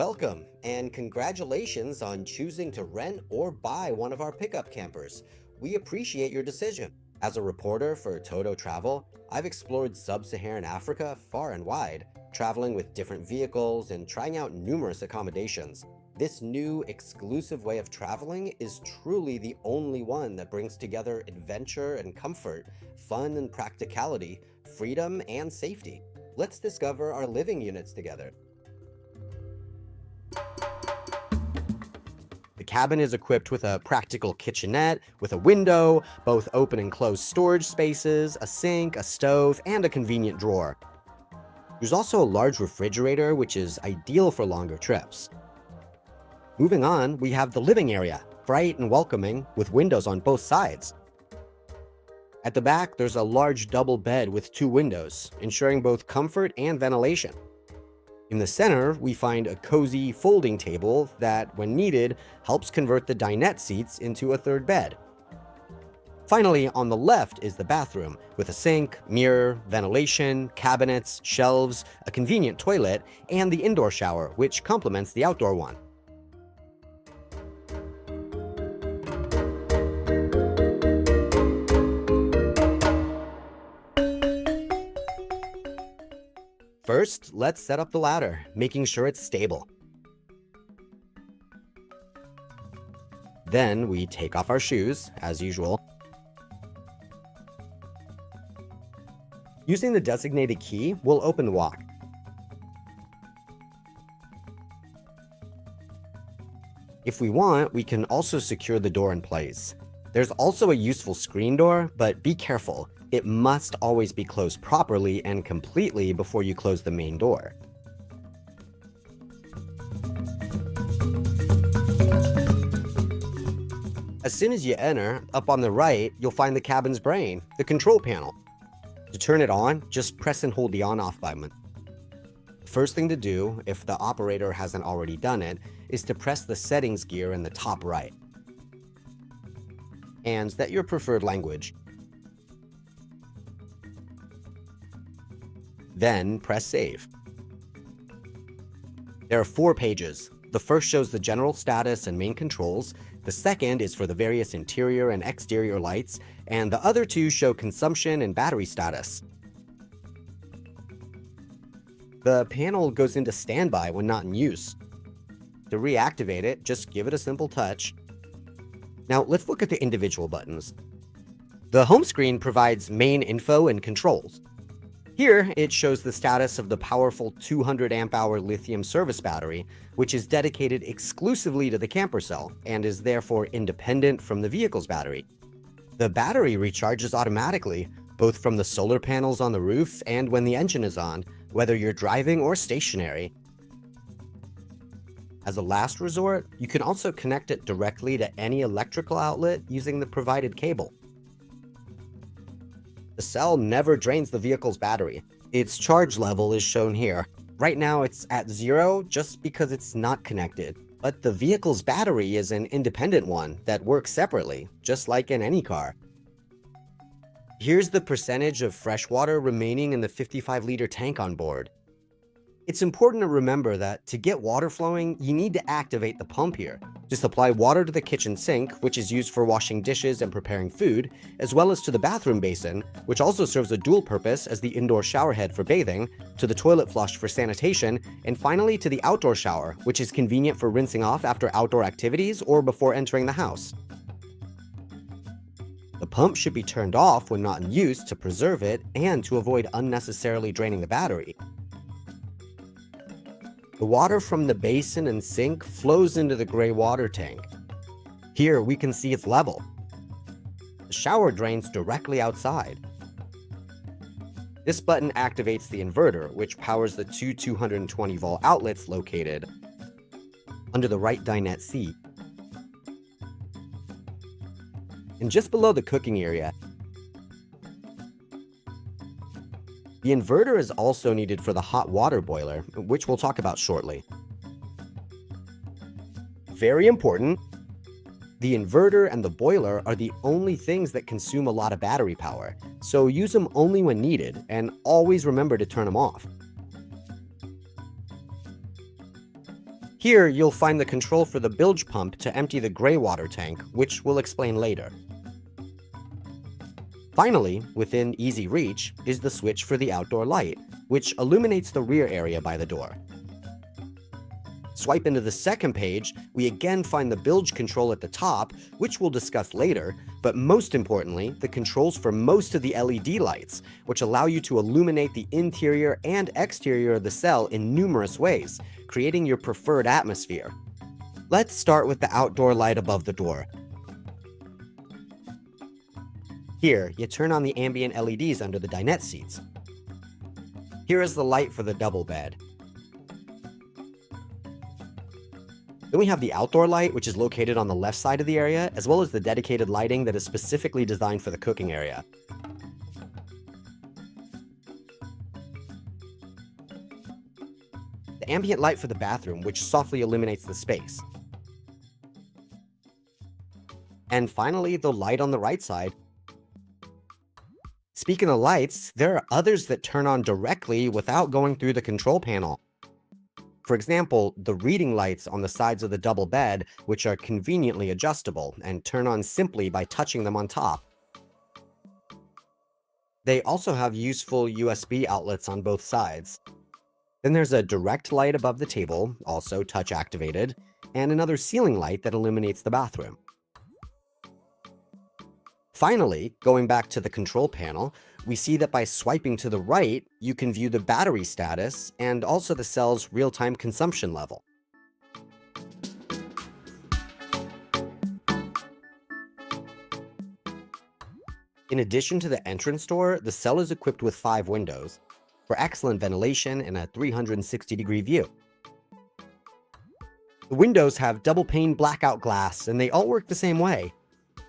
Welcome and congratulations on choosing to rent or buy one of our pickup campers. We appreciate your decision. As a reporter for Toto Travel, I've explored sub-Saharan Africa far and wide, traveling with different vehicles and trying out numerous accommodations. This new, exclusive way of traveling is truly the only one that brings together adventure and comfort, fun and practicality, freedom and safety. Let's discover our living units together. The cabin is equipped with a practical kitchenette with a window, both open and closed storage spaces, a sink, a stove, and a convenient drawer. There's also a large refrigerator, which is ideal for longer trips. Moving on, we have the living area, bright and welcoming, with windows on both sides. At the back, there's a large double bed with two windows, ensuring both comfort and ventilation. In the center, we find a cozy folding table that, when needed, helps convert the dinette seats into a third bed. Finally, on the left is the bathroom, with a sink, mirror, ventilation, cabinets, shelves, a convenient toilet, and the indoor shower, which complements the outdoor one. First, let's set up the ladder, making sure it's stable. Then we take off our shoes, as usual. Using the designated key, we'll open the lock. If we want, we can also secure the door in place. There's also a useful screen door, but be careful. It must always be closed properly and completely before you close the main door. As soon as you enter, up on the right, you'll find the cabin's brain, the control panel. To turn it on, just press and hold the on-off button. First thing to do, if the operator hasn't already done it, is to press the settings gear in the top right. And set your preferred language. Then press save. There are 4 pages. The first shows the general status and main controls, the second is for the various interior and exterior lights, and the other 2 show consumption and battery status. The panel goes into standby when not in use. To reactivate it, just give it a simple touch. Now let's look at the individual buttons. The home screen provides main info and controls. Here, it shows the status of the powerful 200 amp hour lithium service battery, which is dedicated exclusively to the camper cell and is therefore independent from the vehicle's battery. The battery recharges automatically, both from the solar panels on the roof and when the engine is on, whether you're driving or stationary. As a last resort, you can also connect it directly to any electrical outlet using the provided cable. The cell never drains the vehicle's battery. Its charge level is shown here. Right now it's at 0 just because it's not connected, but the vehicle's battery is an independent one that works separately, just like in any car. Here's the percentage of fresh water remaining in the 55-liter tank on board. It's important to remember that to get water flowing, you need to activate the pump here. Just apply water to the kitchen sink, which is used for washing dishes and preparing food, as well as to the bathroom basin, which also serves a dual purpose as the indoor shower head for bathing, to the toilet flush for sanitation, and finally to the outdoor shower, which is convenient for rinsing off after outdoor activities or before entering the house. The pump should be turned off when not in use to preserve it and to avoid unnecessarily draining the battery. The water from the basin and sink flows into the gray water tank. Here we can see its level. The shower drains directly outside. This button activates the inverter, which powers the 2 220-volt outlets located under the right dinette seat. And just below the cooking area, the inverter is also needed for the hot water boiler, which we'll talk about shortly. Very important, the inverter and the boiler are the only things that consume a lot of battery power, so use them only when needed, and always remember to turn them off. Here, you'll find the control for the bilge pump to empty the gray water tank, which we'll explain later. Finally, within easy reach, is the switch for the outdoor light, which illuminates the rear area by the door. Swipe into the second page, we again find the bilge control at the top, which we'll discuss later, but most importantly, the controls for most of the LED lights, which allow you to illuminate the interior and exterior of the cell in numerous ways, creating your preferred atmosphere. Let's start with the outdoor light above the door. Here, you turn on the ambient LEDs under the dinette seats. Here is the light for the double bed. Then we have the outdoor light, which is located on the left side of the area, as well as the dedicated lighting that is specifically designed for the cooking area. The ambient light for the bathroom, which softly illuminates the space. And finally, the light on the right side. Speaking of lights, there are others that turn on directly without going through the control panel. For example, the reading lights on the sides of the double bed, which are conveniently adjustable and turn on simply by touching them on top. They also have useful USB outlets on both sides. Then there's a direct light above the table, also touch activated, and another ceiling light that illuminates the bathroom. Finally, going back to the control panel, we see that by swiping to the right, you can view the battery status and also the cell's real-time consumption level. In addition to the entrance door, the cell is equipped with 5 windows for excellent ventilation and a 360-degree view. The windows have double-pane blackout glass, and they all work the same way.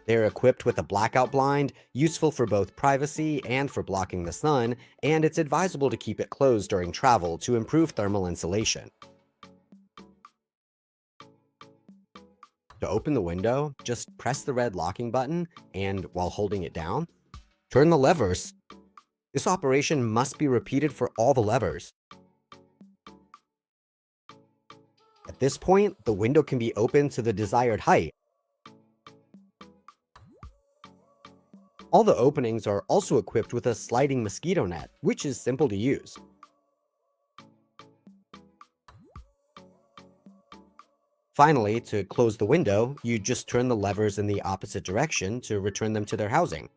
They're equipped with a blackout blind, useful for both privacy and for blocking the sun, and it's advisable to keep it closed during travel to improve thermal insulation. To open the window, just press the red locking button, and while holding it down, turn the levers. This operation must be repeated for all the levers. At this point, the window can be opened to the desired height. All the openings are also equipped with a sliding mosquito net, which is simple to use. Finally, to close the window, you just turn the levers in the opposite direction to return them to their housing.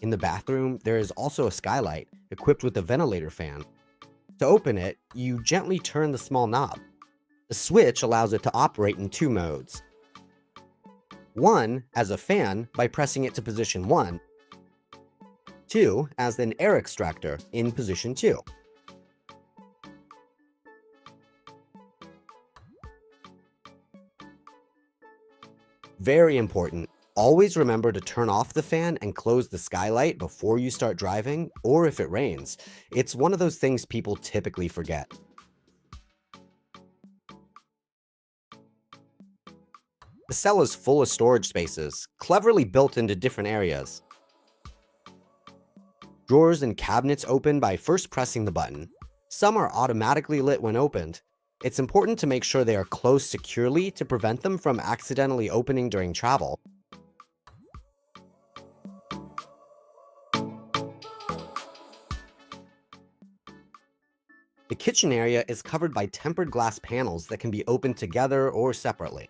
In the bathroom, there is also a skylight, equipped with a ventilator fan. To open it, you gently turn the small knob. The switch allows it to operate in 2 modes. One, as a fan, by pressing it to position 1. 2, as an air extractor, in position 2. Very important, always remember to turn off the fan and close the skylight before you start driving, or if it rains. It's one of those things people typically forget. The cell is full of storage spaces, cleverly built into different areas. Drawers and cabinets open by first pressing the button. Some are automatically lit when opened. It's important to make sure they are closed securely to prevent them from accidentally opening during travel. The kitchen area is covered by tempered glass panels that can be opened together or separately.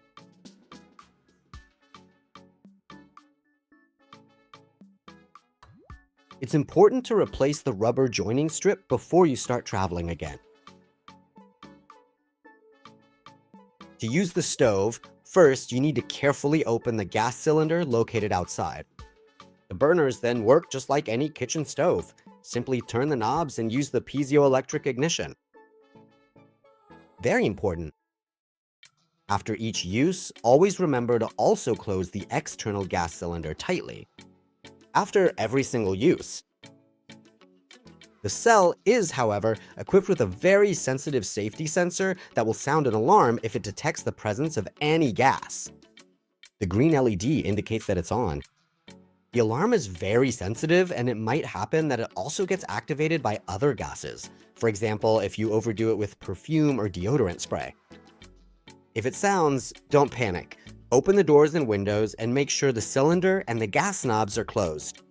It's important to replace the rubber joining strip before you start traveling again. To use the stove, first you need to carefully open the gas cylinder located outside. The burners then work just like any kitchen stove. Simply turn the knobs and use the piezoelectric ignition. Very important. After each use, always remember to also close the external gas cylinder tightly. After every single use. The cell is, however, equipped with a very sensitive safety sensor that will sound an alarm if it detects the presence of any gas. The green LED indicates that it's on. The alarm is very sensitive, and it might happen that it also gets activated by other gases. For example, if you overdo it with perfume or deodorant spray. If it sounds, don't panic. Open the doors and windows and make sure the cylinder and the gas knobs are closed.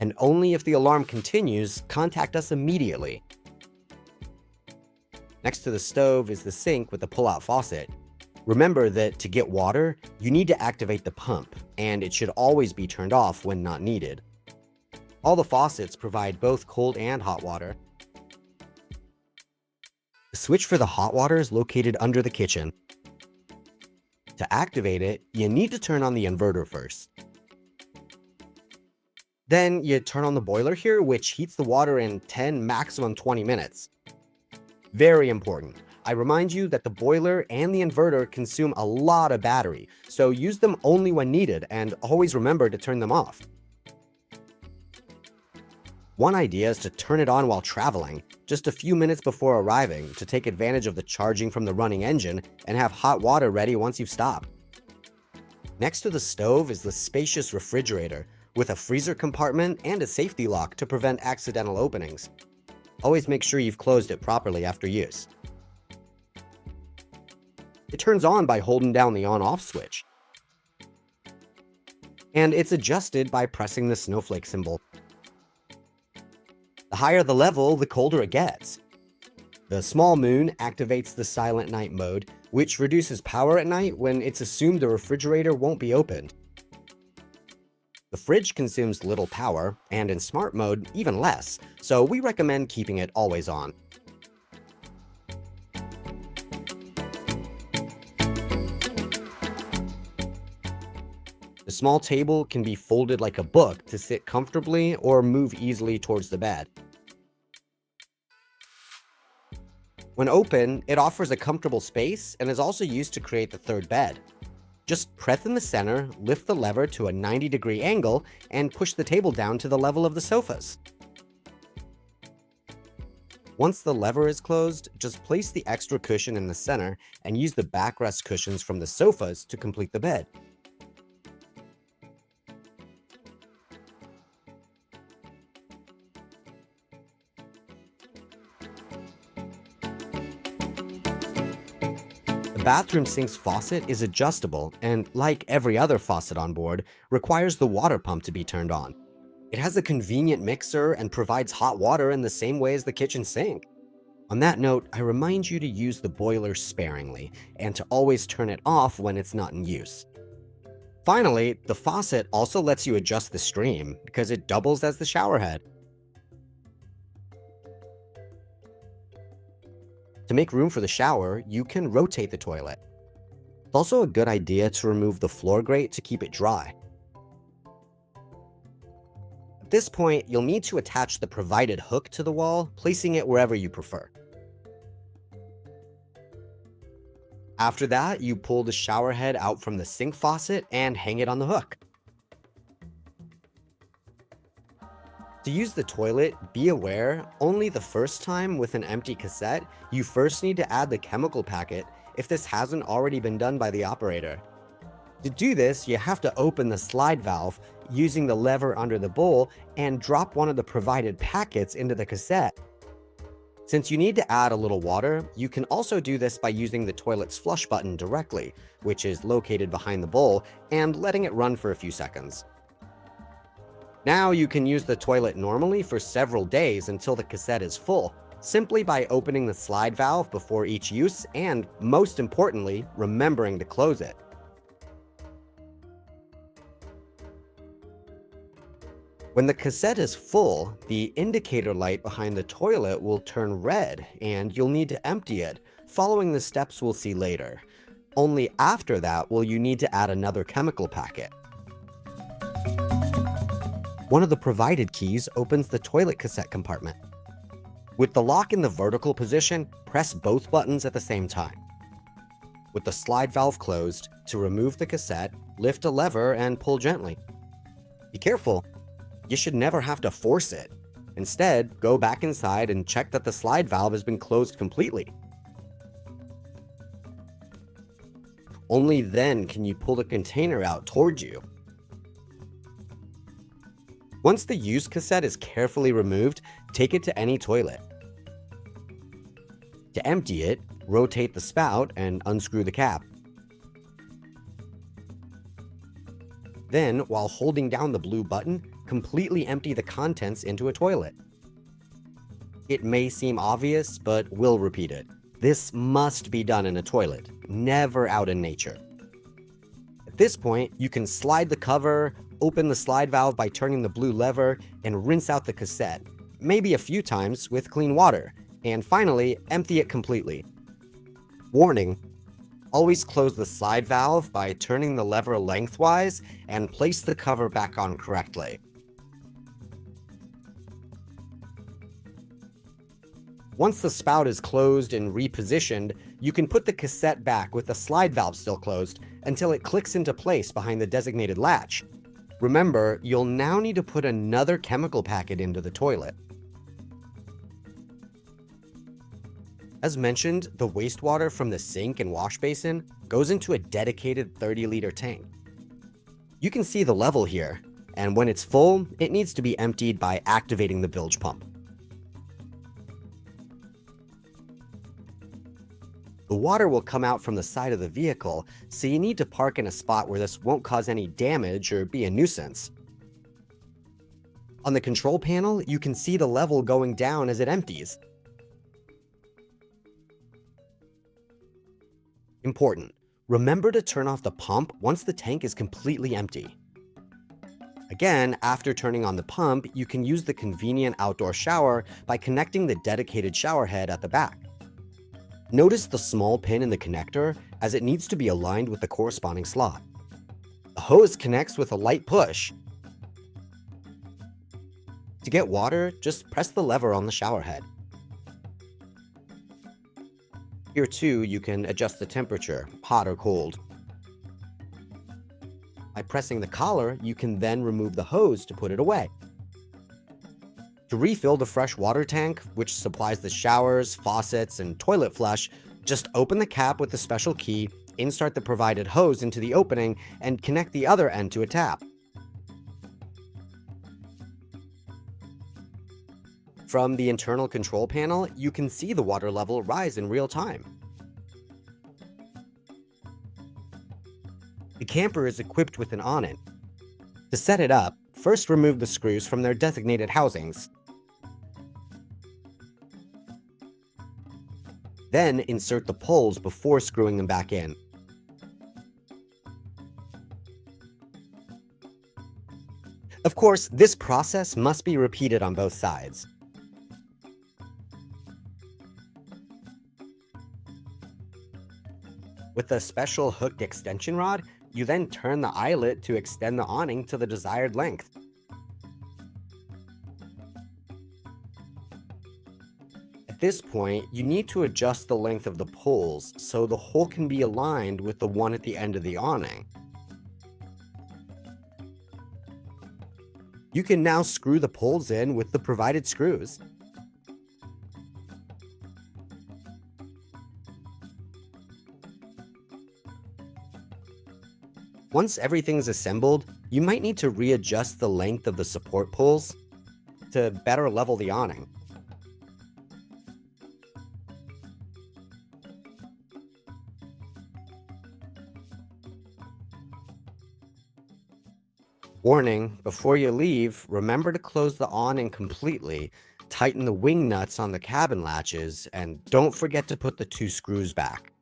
And only if the alarm continues, contact us immediately. Next to the stove is the sink with the pull-out faucet. Remember that to get water, you need to activate the pump, and it should always be turned off when not needed. All the faucets provide both cold and hot water. The switch for the hot water is located under the kitchen. To activate it, you need to turn on the inverter first. Then you turn on the boiler here, which heats the water in 10, maximum 20 minutes. Very important. I remind you that the boiler and the inverter consume a lot of battery, so use them only when needed and always remember to turn them off. One idea is to turn it on while traveling, just a few minutes before arriving, to take advantage of the charging from the running engine and have hot water ready once you've stopped. Next to the stove is the spacious refrigerator, with a freezer compartment and a safety lock to prevent accidental openings. Always make sure you've closed it properly after use. It turns on by holding down the on-off switch. And it's adjusted by pressing the snowflake symbol. The higher the level, the colder it gets. The small moon activates the silent night mode, which reduces power at night when it's assumed the refrigerator won't be opened. The fridge consumes little power, and in smart mode, even less, so we recommend keeping it always on. The small table can be folded like a book to sit comfortably or move easily towards the bed. When open, it offers a comfortable space and is also used to create the third bed. Just press in the center, lift the lever to a 90-degree angle, and push the table down to the level of the sofas. Once the lever is closed, just place the extra cushion in the center and use the backrest cushions from the sofas to complete the bed. The bathroom sink's faucet is adjustable and, like every other faucet on board, requires the water pump to be turned on. It has a convenient mixer and provides hot water in the same way as the kitchen sink. On that note, I remind you to use the boiler sparingly and to always turn it off when it's not in use. Finally, the faucet also lets you adjust the stream because it doubles as the shower head. To make room for the shower, you can rotate the toilet. It's also a good idea to remove the floor grate to keep it dry. At this point, you'll need to attach the provided hook to the wall, placing it wherever you prefer. After that, you pull the shower head out from the sink faucet and hang it on the hook. To use the toilet, be aware, only the first time with an empty cassette, you first need to add the chemical packet if this hasn't already been done by the operator. To do this, you have to open the slide valve using the lever under the bowl and drop one of the provided packets into the cassette. Since you need to add a little water, you can also do this by using the toilet's flush button directly, which is located behind the bowl, and letting it run for a few seconds. Now you can use the toilet normally for several days until the cassette is full, simply by opening the slide valve before each use and, most importantly, remembering to close it. When the cassette is full, the indicator light behind the toilet will turn red and you'll need to empty it, following the steps we'll see later. Only after that will you need to add another chemical packet. One of the provided keys opens the toilet cassette compartment. With the lock in the vertical position, press both buttons at the same time. With the slide valve closed, to remove the cassette, lift a lever and pull gently. Be careful, you should never have to force it. Instead, go back inside and check that the slide valve has been closed completely. Only then can you pull the container out towards you. Once the used cassette is carefully removed, take it to any toilet. To empty it, rotate the spout and unscrew the cap. Then, while holding down the blue button, completely empty the contents into a toilet. It may seem obvious, but we'll repeat it. This must be done in a toilet, never out in nature. At this point, you can slide the cover, open the slide valve by turning the blue lever, and rinse out the cassette, maybe a few times with clean water, and finally, empty it completely. Warning: always close the slide valve by turning the lever lengthwise and place the cover back on correctly. Once the spout is closed and repositioned, you can put the cassette back with the slide valve still closed until it clicks into place behind the designated latch. Remember, you'll now need to put another chemical packet into the toilet. As mentioned, the wastewater from the sink and wash basin goes into a dedicated 30-liter tank. You can see the level here, and when it's full, it needs to be emptied by activating the bilge pump. The water will come out from the side of the vehicle, so you need to park in a spot where this won't cause any damage or be a nuisance. On the control panel, you can see the level going down as it empties. Important: remember to turn off the pump once the tank is completely empty. Again, after turning on the pump, you can use the convenient outdoor shower by connecting the dedicated shower head at the back. Notice the small pin in the connector, as it needs to be aligned with the corresponding slot. The hose connects with a light push. To get water, just press the lever on the shower head. Here too, you can adjust the temperature, hot or cold. By pressing the collar, you can then remove the hose to put it away. To refill the fresh water tank, which supplies the showers, faucets, and toilet flush, just open the cap with a special key, insert the provided hose into the opening, and connect the other end to a tap. From the internal control panel, you can see the water level rise in real time. The camper is equipped with an awning. To set it up, first remove the screws from their designated housings. Then insert the poles before screwing them back in. Of course, this process must be repeated on both sides. With a special hooked extension rod, you then turn the eyelet to extend the awning to the desired length. At this point, you need to adjust the length of the poles so the hole can be aligned with the one at the end of the awning. You can now screw the poles in with the provided screws. Once everything's assembled, you might need to readjust the length of the support poles to better level the awning. Warning: before you leave, remember to close the awning completely, tighten the wing nuts on the cabin latches, and don't forget to put the 2 screws back.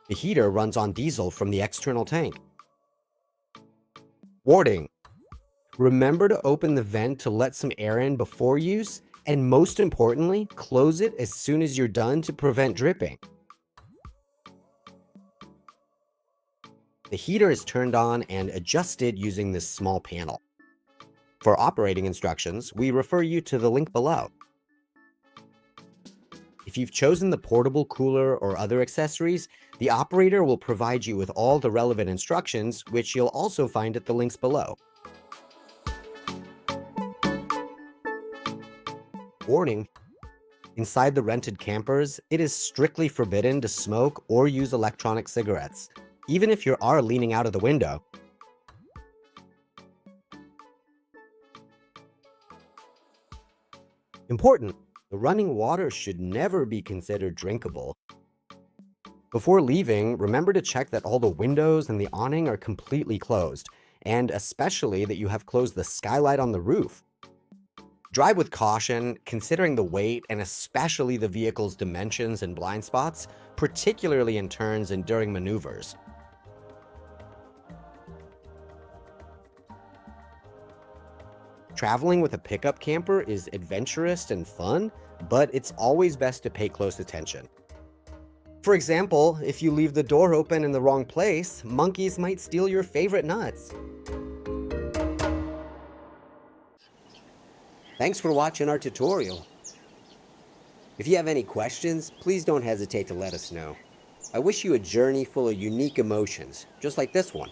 The heater runs on diesel from the external tank. Warning: remember to open the vent to let some air in before use, and most importantly, close it as soon as you're done to prevent dripping. The heater is turned on and adjusted using this small panel. For operating instructions, we refer you to the link below. If you've chosen the portable cooler or other accessories, the operator will provide you with all the relevant instructions, which you'll also find at the links below. Warning: inside the rented campers, it is strictly forbidden to smoke or use electronic cigarettes. even if you are leaning out of the window. Important, the running water should never be considered drinkable. Before leaving, remember to check that all the windows and the awning are completely closed, and especially that you have closed the skylight on the roof. Drive with caution, considering the weight and especially the vehicle's dimensions and blind spots, particularly in turns and during maneuvers. Traveling with a pickup camper is adventurous and fun, but it's always best to pay close attention. For example, if you leave the door open in the wrong place, monkeys might steal your favorite nuts. Thanks for watching our tutorial. If you have any questions, please don't hesitate to let us know. I wish you a journey full of unique emotions, just like this one.